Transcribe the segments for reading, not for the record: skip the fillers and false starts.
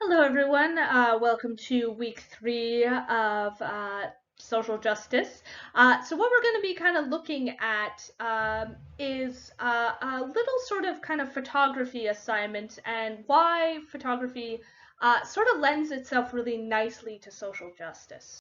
Hello, everyone. Welcome to week 3 of social justice. So what we're going to be kind of looking at is a little sort of kind of photography assignment and why photography sort of lends itself really nicely to social justice.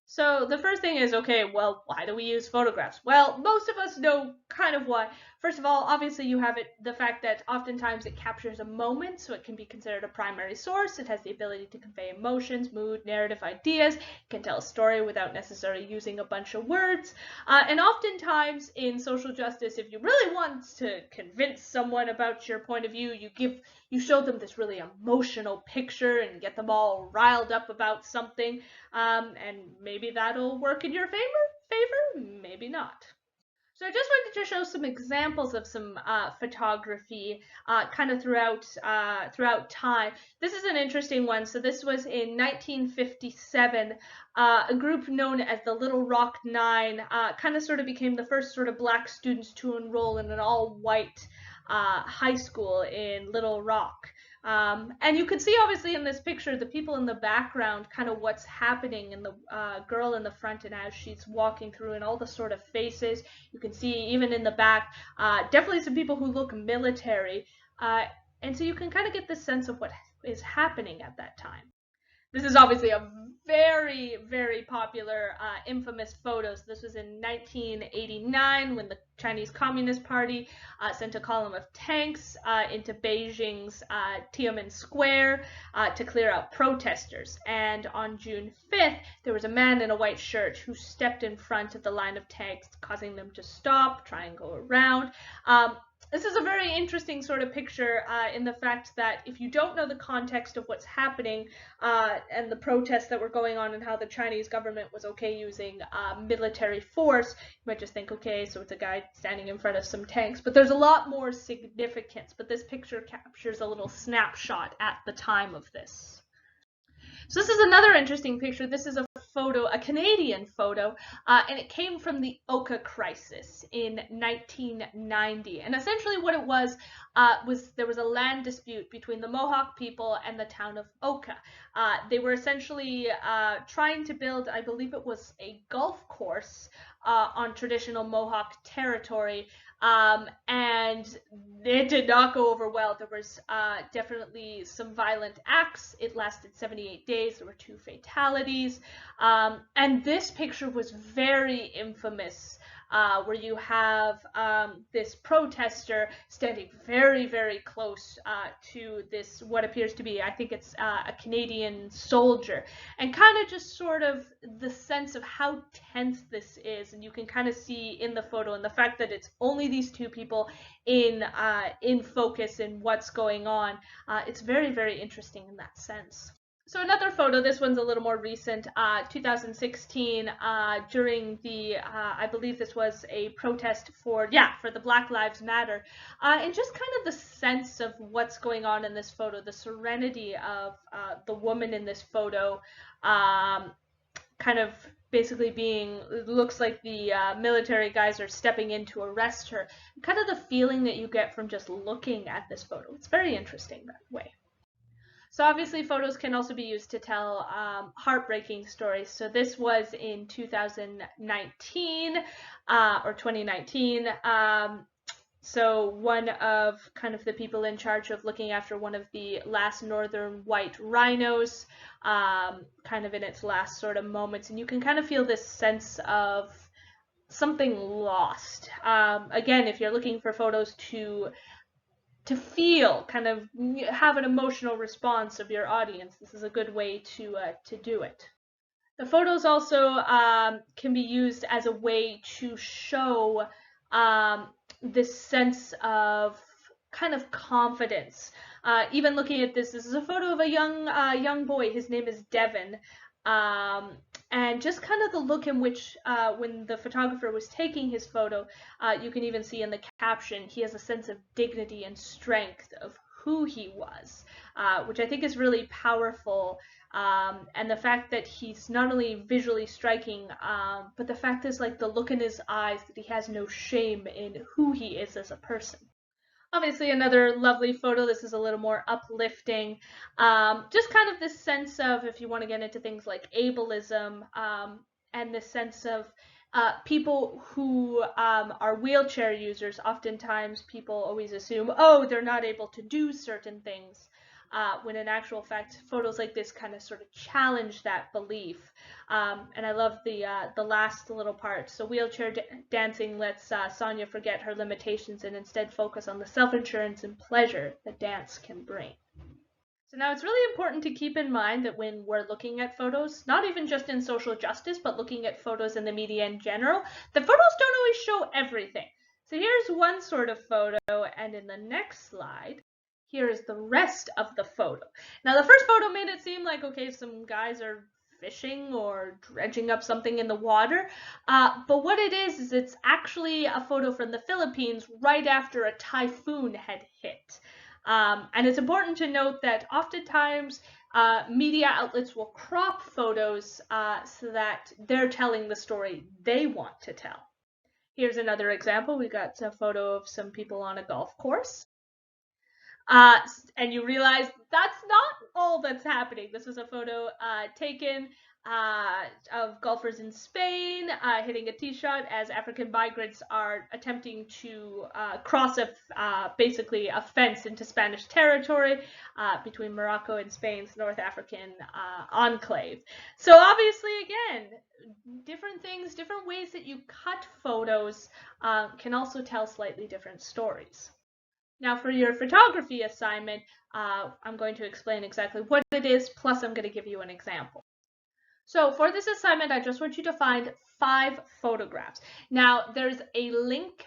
So the first thing is, okay, well, why do we use photographs? Well, most of us know kind of why. First of all, obviously you have the fact that oftentimes it captures a moment, so it can be considered a primary source. It has the ability to convey emotions, mood, narrative, ideas. It can tell a story without necessarily using a bunch of words. And oftentimes in social justice, if you really want to convince someone about your point of view, you show them this really emotional picture and get them all riled up about something. And maybe that'll work in your favor, maybe not. So I just wanted to show some examples of some photography kind of throughout time. This is an interesting one. So this was in 1957. A group known as the Little Rock Nine kind of sort of became the first sort of black students to enroll in an all-white high school in Little Rock. And you can see obviously in this picture the people in the background, kind of what's happening, and the girl in the front and as she's walking through, and all the sort of faces. You can see even in the back, definitely some people who look military. And so you can kind of get the sense of what is happening at that time. This is obviously a very, very popular, infamous photo. So this was in 1989 when the Chinese Communist Party sent a column of tanks into Beijing's Tiananmen Square to clear out protesters. And on June 5th, there was a man in a white shirt who stepped in front of the line of tanks, causing them to stop, try and go around. This is a very interesting sort of picture in the fact that if you don't know the context of what's happening and the protests that were going on and how the Chinese government was okay using military force, you might just think, okay, so it's a guy standing in front of some tanks. But there's a lot more significance. But this picture captures a little snapshot at the time of this. So this is another interesting picture. This is a photo, a Canadian photo, and it came from the Oka crisis in 1990. And essentially what it was there was a land dispute between the Mohawk people and the town of Oka. They were essentially trying to build, I believe it was a golf course on traditional Mohawk territory. And it did not go over well. There was definitely some violent acts. It lasted 78 days. There were 2 fatalities. And this picture was very infamous, where you have this protester standing very, very close to this, what appears to be, I think it's a Canadian soldier, and kind of just sort of the sense of how tense this is. And you can kind of see in the photo, and the fact that it's only these 2 people in focus and what's going on. It's very, very interesting in that sense. So another photo, this one's a little more recent, 2016, during the, I believe this was a protest for the Black Lives Matter, and just kind of the sense of what's going on in this photo, the serenity of the woman in this photo, kind of basically being, it looks like the military guys are stepping in to arrest her, kind of the feeling that you get from just looking at this photo. It's very interesting that way. So obviously photos can also be used to tell heartbreaking stories. So this was in 2019 or 2019. So one of kind of the people in charge of looking after one of the last northern white rhinos, kind of in its last sort of moments. And you can kind of feel this sense of something lost. Again, if you're looking for photos to feel, kind of have an emotional response of your audience, this is a good way to do it. The photos also can be used as a way to show this sense of kind of confidence. Even looking at this is a photo of a young boy. His name is Devin. And just kind of the look in which, when the photographer was taking his photo, you can even see in the caption, he has a sense of dignity and strength of who he was, which I think is really powerful. And the fact that he's not only visually striking, but the fact is, like, the look in his eyes, that he has no shame in who he is as a person. Obviously, another lovely photo. This is a little more uplifting. Just kind of this sense of, if you want to get into things like ableism, and the sense of people who are wheelchair users. Oftentimes, people always assume, oh, they're not able to do certain things. When in actual fact, photos like this kind of sort of challenge that belief. And I love the last little part. So wheelchair dancing lets Sonia forget her limitations and instead focus on the self-assurance and pleasure that dance can bring. So now it's really important to keep in mind that when we're looking at photos, not even just in social justice, but looking at photos in the media in general, the photos don't always show everything. So here's one sort of photo, and in the next slide, here is the rest of the photo. Now the first photo made it seem like, okay, some guys are fishing or dredging up something in the water, but what it is it's actually a photo from the Philippines right after a typhoon had hit. And it's important to note that oftentimes media outlets will crop photos so that they're telling the story they want to tell. Here's another example. We got a photo of some people on a golf course. Uh, and you realize that's not all that's happening. This was a photo taken of golfers in Spain hitting a tee shot as African migrants are attempting to cross basically a fence into Spanish territory between Morocco and Spain's North African enclave. So obviously, again, different things, different ways that you cut photos can also tell slightly different stories. Now for your photography assignment, I'm going to explain exactly what it is, plus I'm going to give you an example. So for this assignment, I just want you to find 5 photographs. Now there's a link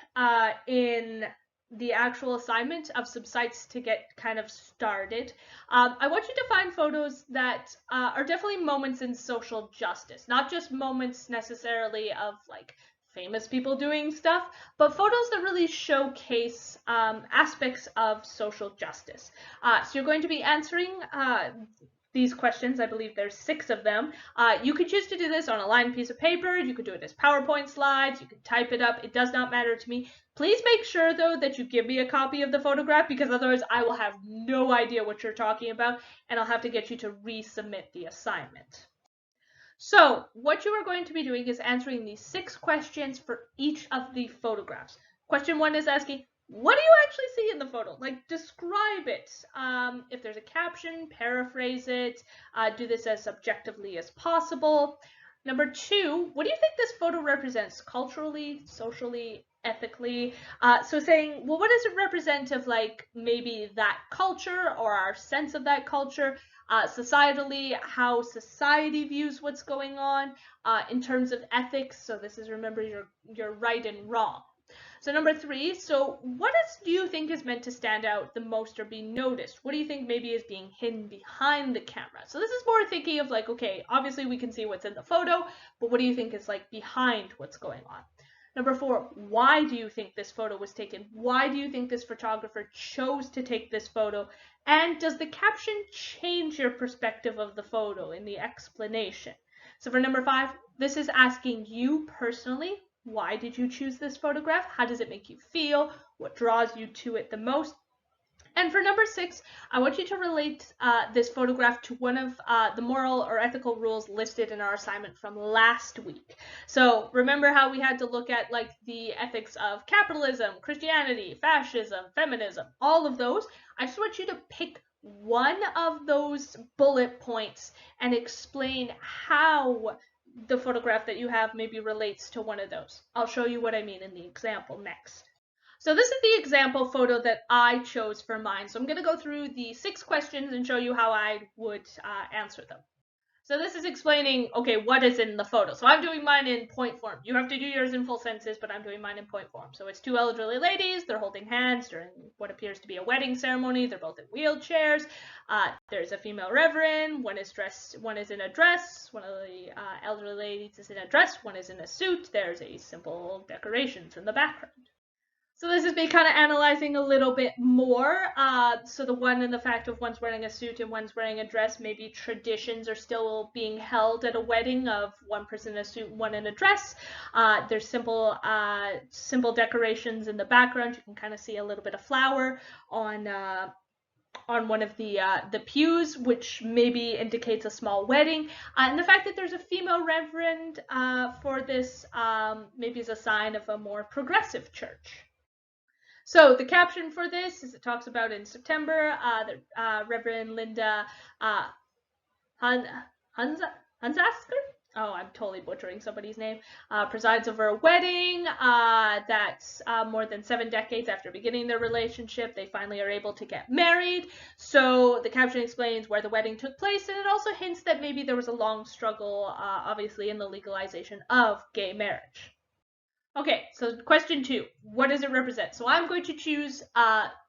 in the actual assignment of some sites to get kind of started. I want you to find photos that are definitely moments in social justice, not just moments necessarily of like famous people doing stuff, but photos that really showcase aspects of social justice. So you're going to be answering these questions. I believe there's 6 of them. You could choose to do this on a lined piece of paper. You could do it as PowerPoint slides. You could type it up. It does not matter to me. Please make sure, though, that you give me a copy of the photograph, because otherwise I will have no idea what you're talking about, and I'll have to get you to resubmit the assignment. So what you are going to be doing is answering these 6 questions for each of the photographs. Question 1 is asking, what do you actually see in the photo? Like, describe it. If there's a caption, paraphrase it. Do this as subjectively as possible. Number 2, what do you think this photo represents culturally, socially, ethically? So saying, well, what does it represent of like maybe that culture or our sense of that culture? Societally, how society views what's going on in terms of ethics. So this is, remember, your right and wrong. So number 3, so what do you think is meant to stand out the most or be noticed? What do you think maybe is being hidden behind the camera? So this is more thinking of like, okay, obviously we can see what's in the photo, but what do you think is like behind what's going on? Number 4, why do you think this photo was taken? Why do you think this photographer chose to take this photo? And does the caption change your perspective of the photo in the explanation? So for number 5, this is asking you personally, why did you choose this photograph? How does it make you feel? What draws you to it the most? And for number 6, I want you to relate this photograph to one of the moral or ethical rules listed in our assignment from last week. So remember how we had to look at like the ethics of capitalism, Christianity, fascism, feminism, all of those. I just want you to pick one of those bullet points and explain how the photograph that you have maybe relates to one of those. I'll show you what I mean in the example next. So this is the example photo that I chose for mine. So I'm going to go through the 6 questions and show you how I would answer them. So this is explaining, okay, what is in the photo. So I'm doing mine in point form. You have to do yours in full sentences, but I'm doing mine in point form. So it's 2 elderly ladies. They're holding hands during what appears to be a wedding ceremony. They're both in wheelchairs. There's a female reverend. One is in a dress. One of the elderly ladies is in a dress. One is in a suit. There's a simple decorations in the background. So this is me kind of analyzing a little bit more. So the one and the fact of one's wearing a suit and one's wearing a dress, maybe traditions are still being held at a wedding of one person in a suit and one in a dress. There's simple decorations in the background. You can kind of see a little bit of flower on one of the pews, which maybe indicates a small wedding. And the fact that there's a female reverend for this maybe is a sign of a more progressive church. So the caption for this is it talks about in September that Reverend Linda Hunsasker. Oh, I'm totally butchering somebody's name. Presides over a wedding that's more than 7 decades after beginning their relationship. They finally are able to get married. So the caption explains where the wedding took place, and it also hints that maybe there was a long struggle, obviously, in the legalization of gay marriage. Okay, so question 2, what does it represent? So I'm going to choose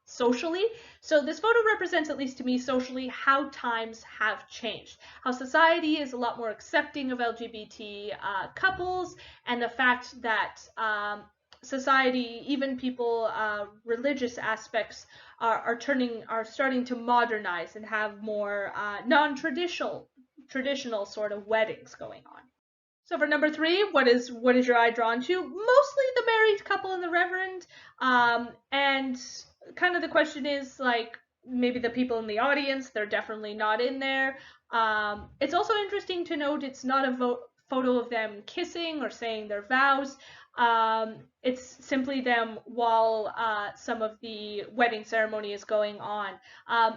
socially. So this photo represents, at least to me, socially, how times have changed. How society is a lot more accepting of LGBT couples, and the fact that society, even people, religious aspects are starting to modernize and have more traditional sort of weddings going on. So for number 3, what is your eye drawn to? Mostly the married couple and the reverend. And kind of the question is like maybe the people in the audience, they're definitely not in there. It's also interesting to note it's not a photo of them kissing or saying their vows. It's simply them while some of the wedding ceremony is going on.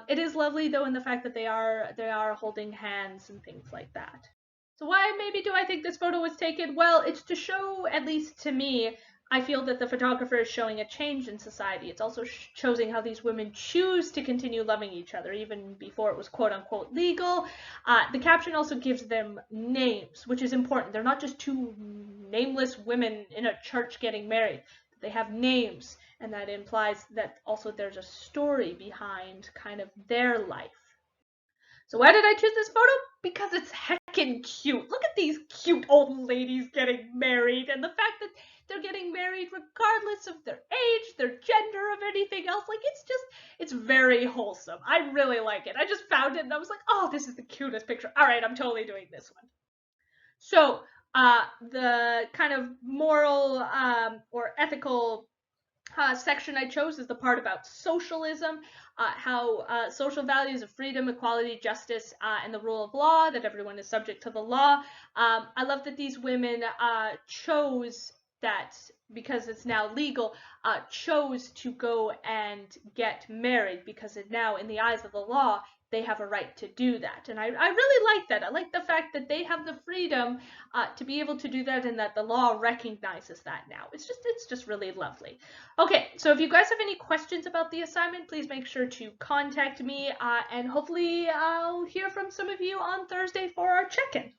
It is lovely though in the fact that they are holding hands and things like that. So why maybe do I think this photo was taken? Well, it's to show, at least to me, I feel that the photographer is showing a change in society. It's also showing how these women choose to continue loving each other, even before it was quote unquote legal. The caption also gives them names, which is important. They're not just two nameless women in a church getting married. They have names, and that implies that also there's a story behind kind of their life. So why did I choose this photo? Because it's heckin' cute. Look at these cute old ladies getting married, and the fact that they're getting married regardless of their age, their gender, of anything else. Like, it's very wholesome. I really like it. I just found it and I was like, oh, this is the cutest picture. All right, I'm totally doing this one. So the kind of moral or ethical section I chose is the part about socialism, how social values of freedom, equality, justice, and the rule of law, that everyone is subject to the law. I love that these women chose that, because it's now legal, chose to go and get married, because it now, in the eyes of the law, they have a right to do that. And I really like that. I like the fact that they have the freedom to be able to do that, and that the law recognizes that now. It's just really lovely. Okay, so if you guys have any questions about the assignment, please make sure to contact me, and hopefully I'll hear from some of you on Thursday for our check-in.